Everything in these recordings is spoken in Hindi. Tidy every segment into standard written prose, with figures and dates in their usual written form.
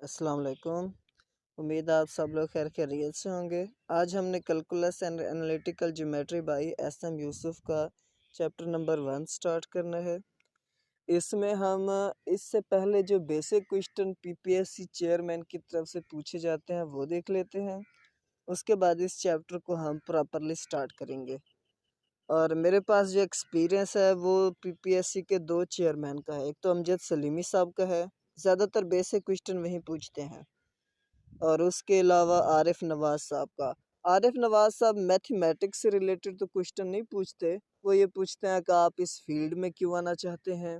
अस्सलाम वालेकुम। उम्मीद आप सब लोग खैर खैरियत से होंगे। आज हमने calculus and analytical geometry by SM. Yusuf का चैप्टर नंबर 1 स्टार्ट करना है। इसमें हम इससे पहले जो बेसिक क्वेश्चन पीपीएससी चेयरमैन की तरफ से पूछे जाते हैं वो देख लेते हैं। उसके बाद इस चैप्टर को हम प्रॉपरली स्टार्ट करेंगे। और मेरे पास जो एक्सपीरियंस है वो पीपीएससी के 2 चेयरमैन का है। एक तो अमजद सलीमी साहब का है, ज़्यादातर बेसिक क्वेश्चन वही पूछते हैं। और उसके अलावा आरिफ नवाज साहब का। आरिफ नवाज साहब मैथमेटिक्स से रिलेटेड तो क्वेश्चन नहीं पूछते, वो ये पूछते हैं कि आप इस फील्ड में क्यों आना चाहते हैं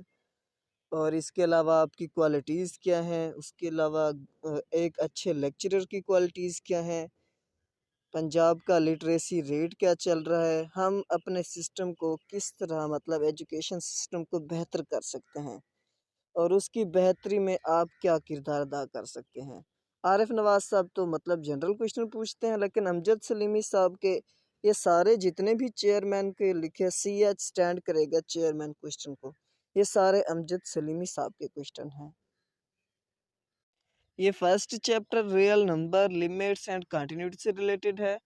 और इसके अलावा आपकी क्वालिटीज़ क्या हैं, उसके अलावा एक अच्छे लेक्चरर की क्वालिटीज़ क्या हैं, पंजाब का लिटरेसी रेट क्या चल रहा है, हम अपने सिस्टम को किस तरह मतलब एजुकेशन सिस्टम को बेहतर कर सकते हैं और उसकी बेहतरी में आप क्या किरदार अदा कर सकते हैं। आरिफ नवाज साहब तो मतलब जनरल क्वेश्चन पूछते हैं, लेकिन अमजद सलीमी साहब के ये सारे जितने भी चेयरमैन के लिखे CH स्टैंड करेगा चेयरमैन क्वेश्चन को, ये सारे अमजद सलीमी साहब के क्वेश्चन हैं। ये first chapter real number limits and continuity से रिलेटेड है।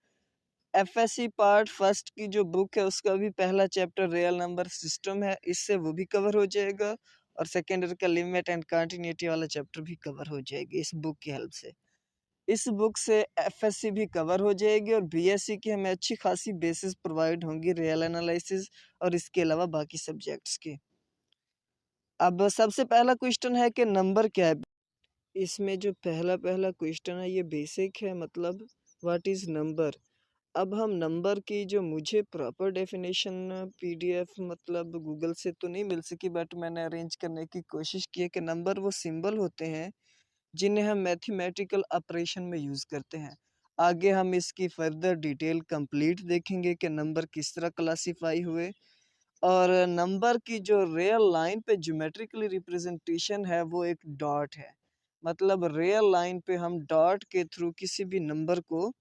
एफएससी पार्ट फर्स्ट की जो बुक है उसका भी पहला चैप्टर रियल नंबर सिस्टम है, इससे वो भी कवर हो जाएगा और सेकेंड ईयर का लिमिट एंड कंटिन्यूटी वाला चैप्टर भी कवर हो जाएगी इस बुक की हेल्प से। इस बुक से एफएससी भी कवर हो जाएगी और बीएससी की हमें अच्छी खासी बेसिस प्रोवाइड होंगी रियल एनालिसिस और इसके अलावा बाकी सब्जेक्ट्स की। अब सबसे पहला क्वेश्चन है कि नंबर क्या है। इसमें जो पहला क्वेश्चन है ये बेसिक है, मतलब व्हाट इज़ नंबर। अब हम नंबर की जो मुझे प्रॉपर डेफिनेशन पीडीएफ मतलब गूगल से तो नहीं मिल सकी, बट मैंने अरेंज करने की कोशिश की है कि नंबर वो सिंबल होते हैं जिन्हें हम मैथमेटिकल ऑपरेशन में यूज़ करते हैं। आगे हम इसकी फर्दर डिटेल कंप्लीट देखेंगे कि नंबर किस तरह क्लासीफाई हुए। और नंबर की जो रियल लाइन पे ज्योमेट्रिकली रिप्रेजेंटेशन है वो एक डॉट है, मतलब रियल लाइन पे हम डॉट के थ्रू किसी भी नंबर को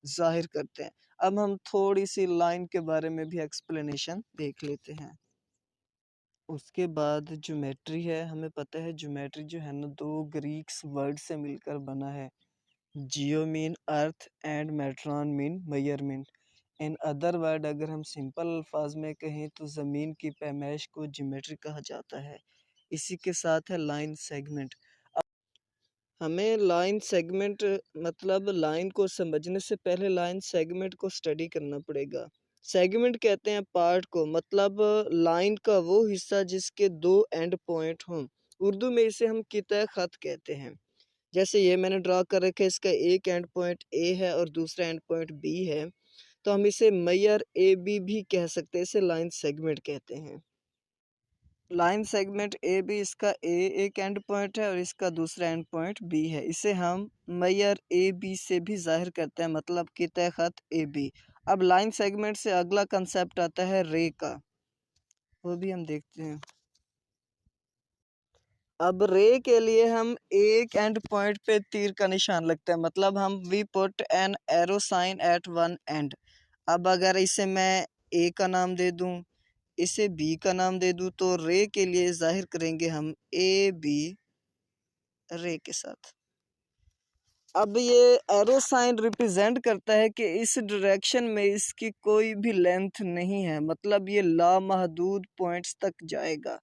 जाहिर करते हैं। अब हम थोड़ी सी लाइन के बारे में भी एक्सप्लेनेशन देख लेते हैं। उसके बाद ज्योमेट्री है, हमें पता है ज्योमेट्री जो है ना 2 ग्रीक्स वर्ड से मिलकर बना है। Geo mean earth and metron mean measurement. In other word अगर हम सिंपल अल्फाज में कहें तो ज़मीन की पैमाइश को ज्योमेट्री कहा जाता है। इसी के साथ है लाइन सेगमेंट। हमें लाइन सेगमेंट मतलब लाइन को समझने से पहले लाइन सेगमेंट को स्टडी करना पड़ेगा। सेगमेंट कहते हैं पार्ट को, मतलब लाइन का वो हिस्सा जिसके 2 एंड पॉइंट हों। उर्दू में इसे हम किता खत कहते हैं। जैसे ये मैंने ड्रा कर रखा है, इसका एक एंड पॉइंट ए है और दूसरा एंड पॉइंट बी है, तो हम इसे मैयर ए बी भी कह सकते हैं। इसे लाइन सेगमेंट कहते हैं। लाइन सेगमेंट ए बी, इसका ए एक एंड पॉइंट है और इसका दूसरा एंड पॉइंट बी है। इसे हम मैयर ए बी से भी जाहिर करते हैं, मतलब कि तय खत ए बी। अब लाइन सेगमेंट से अगला कंसेप्ट आता है रे का, वो भी हम देखते हैं। अब रे के लिए हम एक एंड पॉइंट पे तीर का निशान लगता है, मतलब हम we put an arrow sign at one end. अब अगर इसे मैं ए का नाम दे दूं, इसे बी का नाम दे दूं, तो रे के लिए जाहिर करेंगे हम ए बी रे के साथ। अब ये एरो साइन रिप्रेजेंट करता है कि इस डायरेक्शन में इसकी कोई भी लेंथ नहीं है, मतलब ये लामहदूद पॉइंट्स तक जाएगा।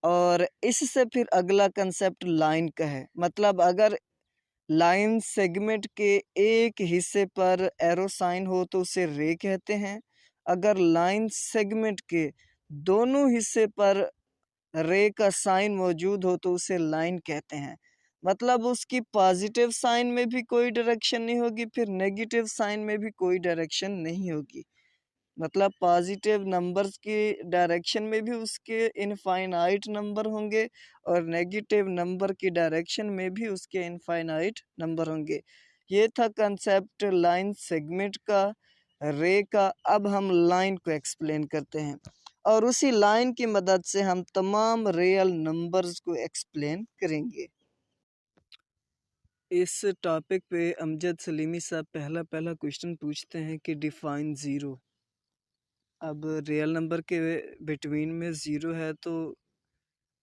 और इससे फिर अगला कंसेप्ट लाइन का है, मतलब अगर लाइन सेगमेंट के एक हिस्से पर एरो साइन हो तो उसे रे कहते हैं। अगर लाइन सेगमेंट के दोनों हिस्से पर रे का साइन मौजूद हो तो उसे लाइन कहते हैं। मतलब उसकी पॉजिटिव साइन में भी कोई डायरेक्शन नहीं होगी, फिर नेगेटिव साइन में भी कोई डायरेक्शन नहीं होगी। मतलब पॉजिटिव नंबर्स की डायरेक्शन में भी उसके इनफाइनाइट नंबर होंगे और नेगेटिव नंबर की डायरेक्शन में भी उसके इनफाइनाइट नंबर होंगे। ये था कंसेप्ट लाइन सेगमेंट का, रे का। अब हम लाइन को एक्सप्लेन करते हैं और उसी लाइन की मदद से हम तमाम रियल नंबर्स को एक्सप्लेन करेंगे। इस टॉपिक पे अमजद सलीमी साहब पहला क्वेश्चन पूछते हैं कि डिफाइन ज़ीरो। अब रियल नंबर के बिटवीन में ज़ीरो है तो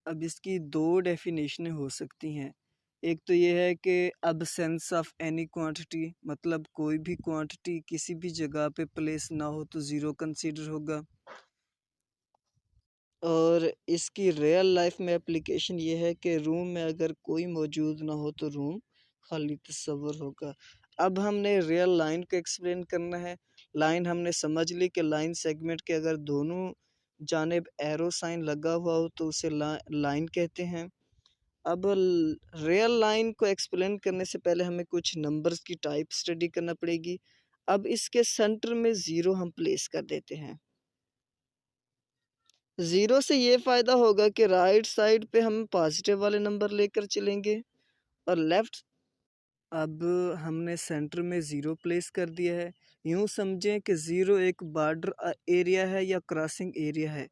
अब इसकी 2 डेफिनेशनें हो सकती हैं। एक तो ये है कि absence ऑफ एनी क्वांटिटी, मतलब कोई भी क्वांटिटी किसी भी जगह पे प्लेस ना हो तो ज़ीरो कंसीडर होगा। और इसकी रियल लाइफ में एप्लीकेशन ये है कि रूम में अगर कोई मौजूद ना हो तो रूम खाली तस्वर होगा। अब हमने रियल लाइन को एक्सप्लेन करना है। लाइन हमने समझ ली कि लाइन सेगमेंट के अगर दोनों जानिब एरो साइन लगा हुआ हो तो उसे लाइन कहते हैं। अब रियल लाइन को एक्सप्लेन करने से पहले हमें कुछ नंबर्स की टाइप स्टडी करना पड़ेगी। अब इसके सेंटर में ज़ीरो हम प्लेस कर देते हैं। ज़ीरो से ये फ़ायदा होगा कि राइट साइड पे हम पॉजिटिव वाले नंबर लेकर चलेंगे और लेफ़्ट। अब हमने सेंटर में ज़ीरो प्लेस कर दिया है। यूँ समझें कि ज़ीरो एक बॉर्डर एरिया है या क्रॉसिंग एरिया है।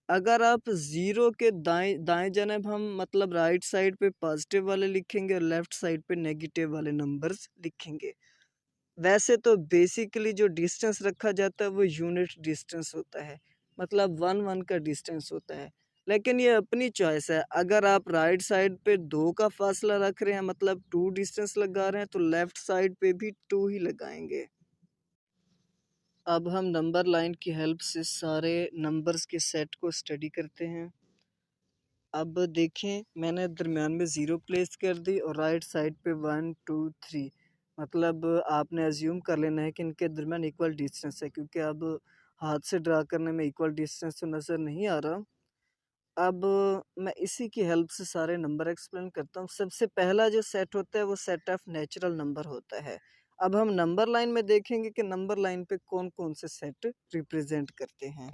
अगर आप ज़ीरो के दाएं दाएं जानब हम मतलब राइट साइड पे पॉजिटिव वाले लिखेंगे और लेफ़्ट साइड पे नेगेटिव वाले नंबर्स लिखेंगे। वैसे तो बेसिकली जो डिस्टेंस रखा जाता है वो यूनिट डिस्टेंस होता है, मतलब 1 का डिस्टेंस होता है। लेकिन ये अपनी चॉइस है। अगर आप राइट साइड पे 2 का फासला रख रहे हैं मतलब 2 डिस्टेंस लगा रहे हैं तो लेफ़्ट साइड पे भी 2 ही लगाएंगे। अब हम नंबर लाइन की हेल्प से सारे नंबर्स के सेट को स्टडी करते हैं। अब देखें, मैंने दरमियान में ज़ीरो प्लेस कर दी और राइट साइड पे 1 2 3, मतलब आपने अज्यूम कर लेना है कि इनके दरमियान इक्वल डिस्टेंस है, क्योंकि अब हाथ से ड्रा करने में इक्वल डिस्टेंस तो नज़र नहीं आ रहा। अब मैं इसी की हेल्प से सारे नंबर एक्सप्लेन करता हूँ। सबसे पहला जो सेट होता है वो सेट ऑफ नेचुरल नंबर होता है। अब हम नंबर लाइन में देखेंगे कि नंबर लाइन पे कौन कौन से सेट रिप्रेजेंट करते हैं।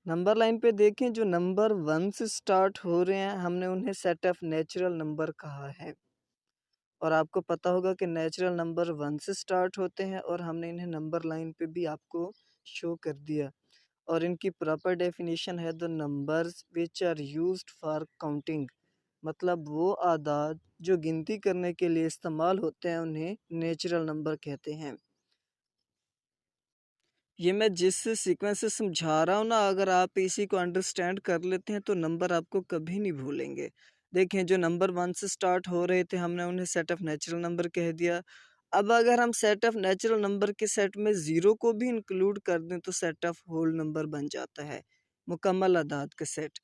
नंबर लाइन पे देखें, जो नंबर 1 से स्टार्ट हो रहे हैं हमने उन्हें सेट ऑफ नेचुरल नंबर कहा है। और आपको पता होगा कि नेचुरल नंबर 1 से स्टार्ट होते हैं और हमने इन्हें नंबर लाइन पे भी आपको शो कर दिया। और इनकी प्रॉपर डेफिनेशन है the numbers which are used for counting, मतलब वो आदाद जो गिनती करने के लिए इस्तेमाल होते हैं उन्हें नेचुरल नंबर कहते हैं। ये मैं जिस सीक्वेंस से समझा रहा हूँ ना, अगर आप इसी को अंडरस्टैंड कर लेते हैं तो नंबर आपको कभी नहीं भूलेंगे। देखें, जो नंबर 1 से स्टार्ट हो रहे थे हमने उन्हें सेट ऑफ नेचुरल नंबर कह दिया। अब अगर हम सेट ऑफ नेचुरल नंबर के सेट में ज़ीरो को भी इंक्लूड कर दें तो सेट ऑफ होल नंबर बन जाता है, मुकम्मल आदाद का सेट।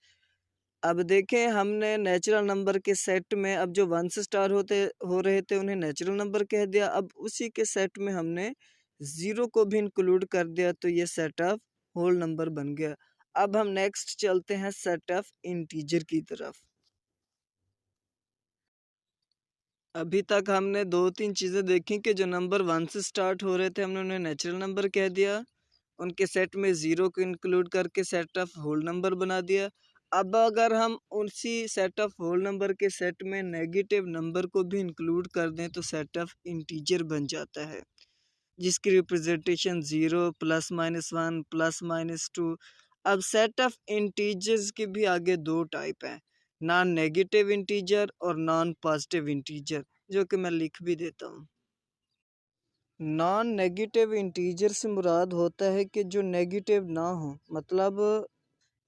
अब देखें, हमने नेचुरल नंबर के सेट में अब जो 1 से स्टार्ट हो रहे थे उन्हें नेचुरल नंबर कह दिया। अब उसी के सेट में हमने ज़ीरो को भी इंक्लूड कर दिया तो ये सेट ऑफ होल नंबर बन गया। अब हम नेक्स्ट चलते हैं सेट ऑफ इंटीजर की तरफ। अभी तक हमने 2-3 चीज़ें देखी कि जो नंबर 1 से स्टार्ट हो रहे थे हमने उन्हें नेचुरल नंबर कह दिया, उनके सेट में ज़ीरो को इंक्लूड करके सेट ऑफ होल नंबर बना दिया। अब अगर हम उसी सेट ऑफ होल नंबर के सेट में नेगेटिव नंबर को भी इंक्लूड कर दें तो सेट ऑफ इंटीजर बन जाता है, जिसकी रिप्रेजेंटेशन 0 +-1 +-2। अब सेट ऑफ इंटीजर्स के भी आगे दो टाइप हैं, नॉन नेगेटिव इंटीजर और नॉन पॉजिटिव इंटीजर, जो कि मैं लिख भी देता हूँ। नॉन नेगेटिव इंटीजर से मुराद होता है कि जो नेगेटिव ना हो, मतलब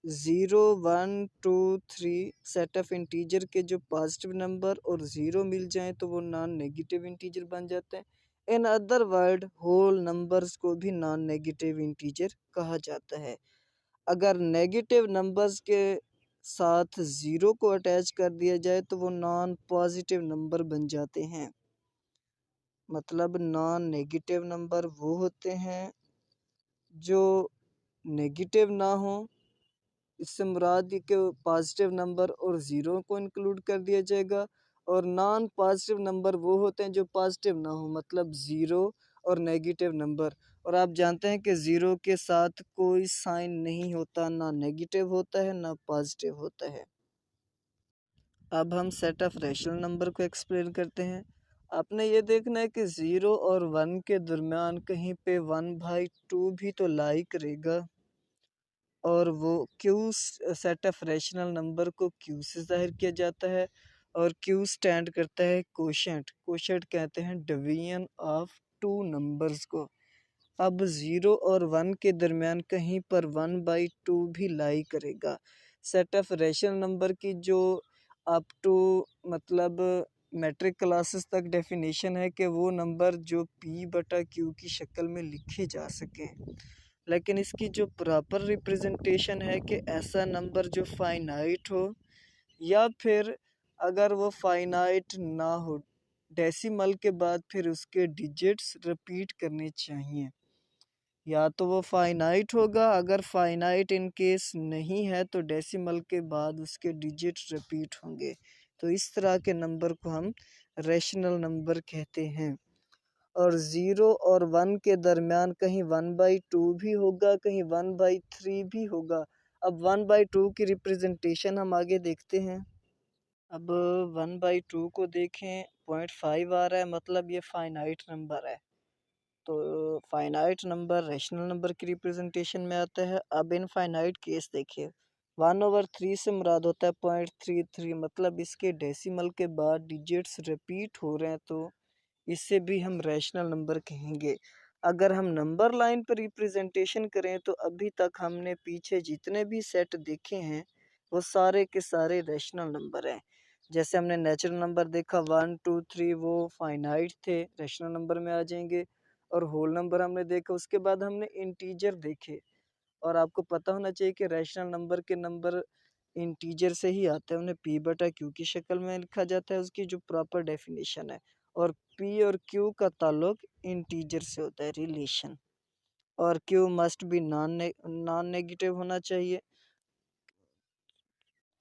0 1 2 3 सेट ऑफ इंटीजर के जो पॉजिटिव नंबर और ज़ीरो मिल जाएं तो वो नॉन नेगेटिव इंटीजर बन जाते हैं। In other word, whole numbers को भी नॉन नेगेटिव इंटीजर कहा जाता है। अगर नेगेटिव नंबर्स के साथ ज़ीरो को अटैच कर दिया जाए तो वो नॉन पॉजिटिव नंबर बन जाते हैं। मतलब नॉन नेगेटिव नंबर वो होते हैं जो नेगेटिव ना हो, इससे मुराद ये कि पॉजिटिव नंबर और ज़ीरो को इंक्लूड कर दिया जाएगा। और नॉन पॉजिटिव नंबर वो होते हैं जो पॉजिटिव ना हो, मतलब ज़ीरो और नेगेटिव नंबर। और आप जानते हैं कि ज़ीरो के साथ कोई साइन नहीं होता, ना नेगेटिव होता है ना पॉजिटिव होता है। अब हम सेट ऑफ रैशनल नंबर को एक्सप्लेन करते हैं। आपने ये देखना है कि 0 और 1 के दरमियान कहीं पे 1/2 भी तो लाई करेगा, और वो Q set of rational number को क्यू से ज़ाहिर किया जाता है। और क्यू स्टैंड करता है कोशेंट। कोशेंट कहते हैं डिवीजन ऑफ टू नंबर्स को। अब 0 और 1 के दरमियान कहीं पर 1/2 भी लाई करेगा। सेट ऑफ रैशनल नंबर की जो अप टू मतलब मैट्रिक क्लासेस तक डेफिनेशन है कि वो नंबर जो P बटा Q की शक्ल में लिखे जा सकें। लेकिन इसकी जो प्रॉपर रिप्रेजेंटेशन है कि ऐसा नंबर जो फाइनाइट हो, या फिर अगर वो फाइनाइट ना हो, डेसिमल के बाद फिर उसके डिजिट्स रिपीट करने चाहिए। या तो वो फाइनाइट होगा, अगर फाइनाइट इन केस नहीं है तो डेसिमल के बाद उसके डिजिट रिपीट होंगे। तो इस तरह के नंबर को हम रैशनल नंबर कहते हैं। और 0 और 1 के दरमियान कहीं 1/2 भी होगा, कहीं 1/3 भी होगा। अब 1/2 की रिप्रेजेंटेशन हम आगे देखते हैं। अब 1/2 को देखें, 0.5 आ रहा है, मतलब ये फाइनाइट नंबर है। तो फाइनाइट नंबर रैशनल नंबर की रिप्रेजेंटेशन में आता है। अब इनफाइनाइट केस देखिए, 1/3 से मुराद होता है 0.33, मतलब इसके डेसिमल के बाद डिजिट्स रिपीट हो रहे हैं, तो इससे भी हम रैशनल नंबर कहेंगे। अगर हम नंबर लाइन पर रिप्रेजेंटेशन करें तो अभी तक हमने पीछे जितने भी सेट देखे हैं वो सारे के सारे रैशनल नंबर हैं। जैसे हमने नेचुरल नंबर देखा 1 2 3, वो फाइनाइट थे, रैशनल नंबर में आ जाएंगे। और होल नंबर हमने देखा, उसके बाद हमने इंटीजर देखे। और आपको पता होना चाहिए कि रैशनल नंबर के नंबर इंटीजर से ही आते हैं, उन्हें P बटा Q की शक्ल में लिखा जाता है, उसकी जो प्रॉपर डेफिनेशन है। और P और Q का ताल्लुक इंटीजर से होता है, रिलेशन। और Q must be non negative होना चाहिए,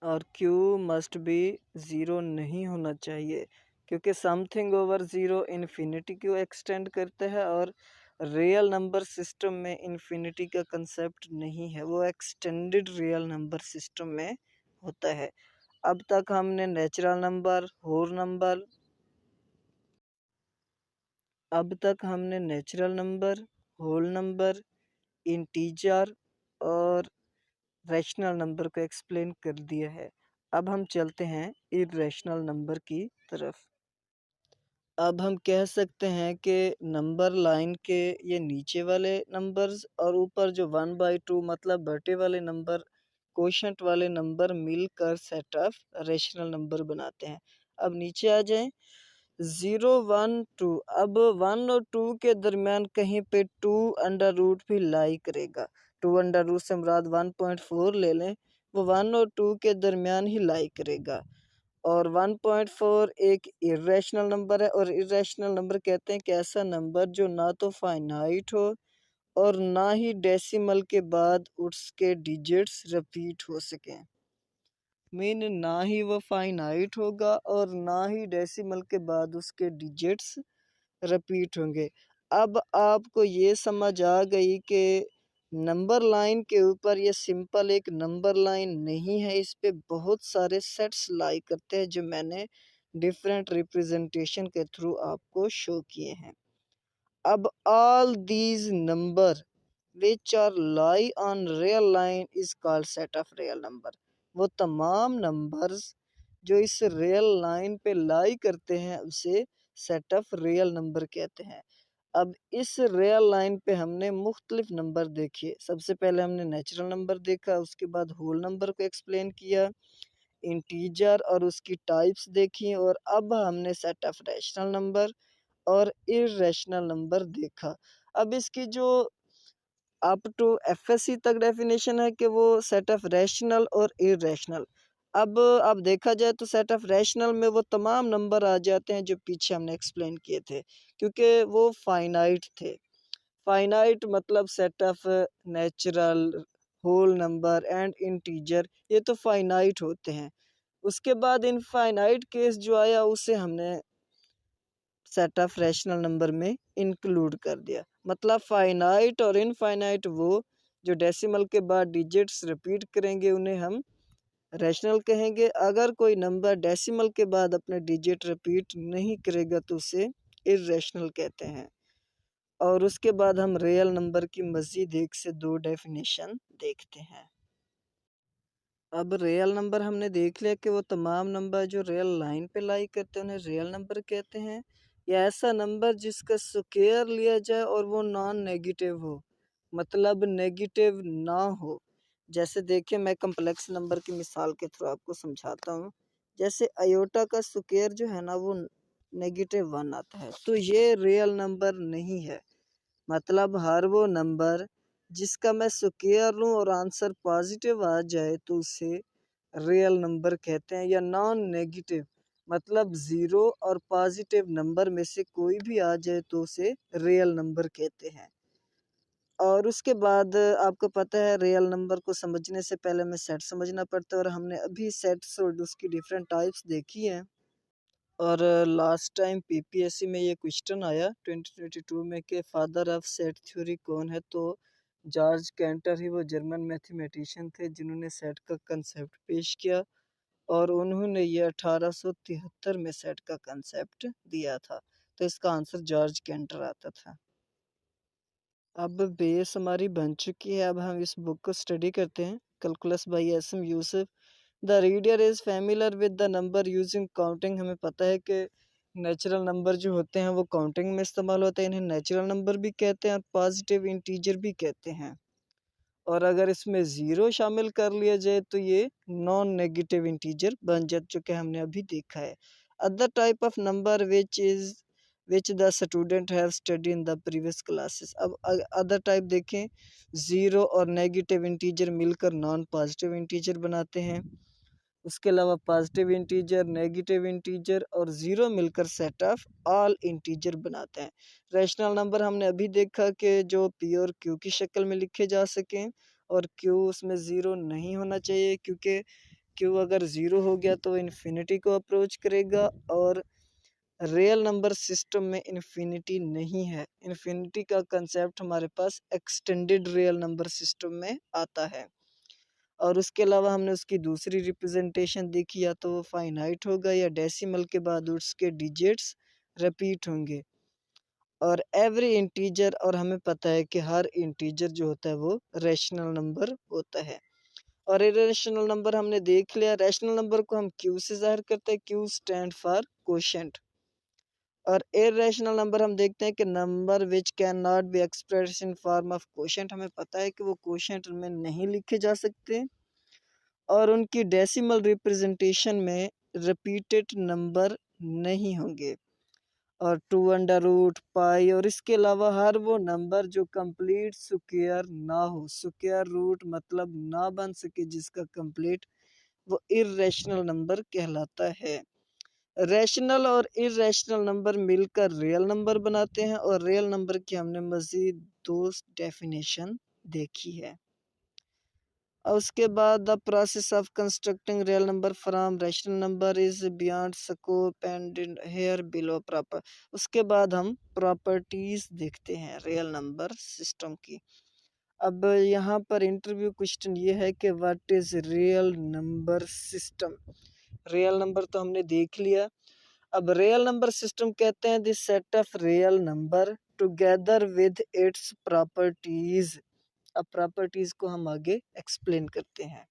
और Q मस्ट बी ज़ीरो नहीं होना चाहिए, क्योंकि समथिंग ओवर ज़ीरो इन्फिनिटी को एक्सटेंड करता है, और रियल नंबर सिस्टम में इन्फिनिटी का कंसेप्ट नहीं है, वो एक्सटेंडेड रियल नंबर सिस्टम में होता है। अब तक हमने natural number, whole number, whole number, integer और रैशनल नंबर को एक्सप्लेन कर दिया है। अब हम चलते हैं इर्रेशनल नंबर की तरफ। अब हम कह सकते हैं कि नंबर लाइन के ये नीचे वाले नंबर्स और ऊपर जो 1/2 मतलब बटे वाले नंबर, कोशंट वाले नंबर मिलकर सेट ऑफ रैशनल नंबर बनाते हैं। अब नीचे आ जाएं, 0 1 2। अब 1 और 2 के दरमियान कहीं पे 2 अंडर रूट भी लाई करेगा। 2 अंडर रूट से मुराद 1.4 ले लें, वो 1 और 2 के दरमियान ही लाई करेगा। और 1.4 एक इर्रेशनल नंबर है, और इर्रेशनल नंबर कहते हैं कि ऐसा नंबर जो ना तो फाइनाइट हो और ना ही डेसिमल के बाद उसके डिजिट्स रिपीट हो सकें। मीन ना ही वो फाइनाइट होगा और ना ही डेसिमल के बाद उसके डिजिट्स रिपीट होंगे। अब आपको ये समझ आ गई कि नंबर लाइन के ऊपर ये सिंपल एक नंबर लाइन नहीं है, इस पे बहुत सारे सेट्स लाई करते हैं, जो मैंने डिफरेंट रिप्रेजेंटेशन के थ्रू आपको शो किए हैं। अब all these number which are lie on real line is called set of real number. वो तमाम नंबर्स जो इस रियल लाइन पे लाई करते हैं उसे सेट ऑफ रियल नंबर कहते हैं। अब इस रियल लाइन पे हमने मुख्तलिफ नंबर देखे। सबसे पहले हमने नेचुरल नंबर देखा, उसके बाद होल नंबर को एक्सप्लेन किया, इंटीजर और उसकी टाइप्स देखी, और अब हमने सेट ऑफ रैशनल नंबर और इर्रेशनल नंबर देखा। अब इसकी जो अप टू एफएससी तक डेफिनेशन है कि वो सेट ऑफ रैशनल और इर्रेशनल। अब देखा जाए तो सेट ऑफ रैशनल में वो तमाम नंबर आ जाते हैं जो पीछे हमने एक्सप्लेन किए थे, क्योंकि वो फाइनाइट थे। फाइनाइट मतलब set of natural, whole number and integer, ये तो फाइनाइट होते हैं। उसके बाद इनफाइनाइट केस जो आया उसे हमने सेट ऑफ रैशनल नंबर में इंक्लूड कर दिया। मतलब फाइनाइट और इनफाइनाइट वो जो डेसिमल के बाद डिजिट्स रिपीट करेंगे उन्हें हम रैशनल कहेंगे। अगर कोई नंबर डेसिमल के बाद अपने डिजिट रिपीट नहीं करेगा तो उसे इर्रेशनल कहते हैं। और उसके बाद हम रियल नंबर की मज़ीद एक से दो डेफिनेशन देखते हैं। अब रियल नंबर हमने देख लिया कि वो तमाम नंबर जो रियल लाइन पे लाई करते हैं उन्हें रियल नंबर कहते हैं, या ऐसा नंबर जिसका स्क्वायर लिया जाए और वो नॉन नेगेटिव हो, मतलब नेगेटिव ना हो। जैसे देखिए, मैं कम्प्लेक्स नंबर की मिसाल के थ्रू आपको समझाता हूँ। जैसे अयोटा का स्क्वायर जो है ना वो -1 आता है, तो ये रियल नंबर नहीं है। मतलब हर वो नंबर जिसका मैं स्क्वायर लूँ और आंसर पॉजिटिव आ जाए तो उसे रियल नंबर कहते हैं, या नॉन नेगेटिव मतलब ज़ीरो और पॉजिटिव नंबर में से कोई भी आ जाए तो उसे रियल नंबर कहते हैं। और उसके बाद आपको पता है रियल नंबर को समझने से पहले हमें सेट समझना पड़ता है, और हमने अभी सेट्स और उसकी डिफरेंट टाइप्स देखी हैं। और लास्ट टाइम पीपीएससी में ये क्वेश्चन आया 2022 में कि फादर ऑफ सेट थ्योरी कौन है, तो जॉर्ज कैंटर ही वो जर्मन मैथमेटिशियन थे जिन्होंने सेट का कंसेप्ट पेश किया, और उन्होंने ये 1873 में सेट का कंसेप्ट दिया था। तो इसका आंसर जॉर्ज कैंटर आता था। अब बेस हमारी बन चुकी है, अब हम इस बुक को स्टडी करते हैं। Calculus by S M. Yusuf. The reader is familiar with the number using counting. हमें पता है कि नेचुरल नंबर जो होते हैं वो काउंटिंग में इस्तेमाल होते हैं, इन्हें नेचुरल नंबर भी कहते हैं और पॉजिटिव इंटीजर भी कहते हैं। और अगर इसमें ज़ीरो शामिल कर लिया जाए तो ये नॉन नेगेटिव इंटीजर बन जाए, जो कि हमने अभी देखा है। Other type of number which the student have study in the previous classes. अब अदर टाइप देखें, ज़ीरो और नेगेटिव इंटीजर मिलकर नॉन पॉजिटिव इंटीजर बनाते हैं। उसके अलावा पॉजिटिव इंटीजर, नेगेटिव इंटीजर और ज़ीरो मिलकर सेट ऑफ ऑल इंटीजर बनाते हैं। रैशनल नंबर हमने अभी देखा कि जो पी और क्यू की शक्ल में लिखे जा सकें, और क्यू उसमें ज़ीरो नहीं होना चाहिए, क्योंकि क्यू अगर ज़ीरो हो गया तो इन्फिनिटी को अप्रोच करेगा, और रियल नंबर सिस्टम में इन्फिनिटी नहीं है। इन्फिनिटी का कंसेप्ट हमारे पास एक्सटेंडेड रियल नंबर सिस्टम में आता है। और उसके अलावा हमने उसकी दूसरी रिप्रेजेंटेशन देखी, या तो वो फाइनाइट होगा या डेसिमल के बाद उसके डिजिट्स रिपीट होंगे। और एवरी इंटीजर, और हमें पता है कि हर इंटीजर जो होता है वो रैशनल नंबर होता है। और इरेशनल नंबर हमने देख लिया। रैशनल नंबर को हम क्यू से ज़ाहिर करते हैं, क्यू स्टैंड फॉर कोशेंट। और इरेशनल नंबर हम देखते हैं कि number which can not be express in form of quotient. हमें पता है कि वो कोशेंट में नहीं लिखे जा सकते, और उनकी डेसिमल रिप्रेजेंटेशन में रिपीटेड नंबर नहीं होंगे। और 2√पाई, और इसके अलावा हर वो नंबर जो कंप्लीट स्क्वायर ना हो, स्क्वायर रूट मतलब ना बन सके जिसका कंप्लीट, वो इर्रेशनल नंबर कहलाता है। रैशनल और इर्रेशनल नंबर मिलकर रियल नंबर बनाते हैं, और रियल नंबर की हमने मज़ीद 2 डेफिनेशन देखी है। और उसके बाद the process of constructing real number from rational number is beyond scope and here below proper. उसके बाद हम प्रॉपर्टीज देखते हैं रियल नंबर सिस्टम की। अब यहाँ पर इंटरव्यू क्वेश्चन ये है कि what is real number system. Real number तो हमने देख लिया। अब रियल नंबर सिस्टम कहते हैं this set of real number together with its properties. अब प्रॉपर्टीज को हम आगे एक्सप्लेन करते हैं।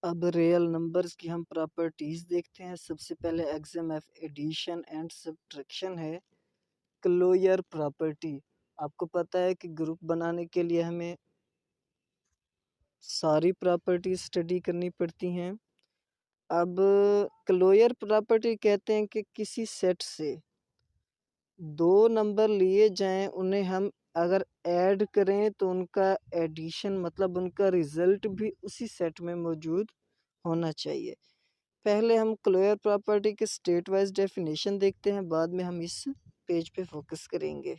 अब रियल नंबर्स की हम प्रॉपर्टीज देखते हैं। सबसे पहले exam of addition and subtraction है क्लोजर प्रॉपर्टी। आपको पता है कि ग्रुप बनाने के लिए हमें सारी प्रॉपर्टीज स्टडी करनी पड़ती हैं। अब क्लोजर प्रॉपर्टी कहते हैं कि किसी सेट से 2 नंबर लिए जाएं, उन्हें हम अगर ऐड करें तो उनका एडिशन मतलब उनका रिजल्ट भी उसी सेट में मौजूद होना चाहिए। पहले हम क्लोजर प्रॉपर्टी के स्टेट वाइज डेफिनेशन देखते हैं, बाद में हम इस पेज पे फोकस करेंगे।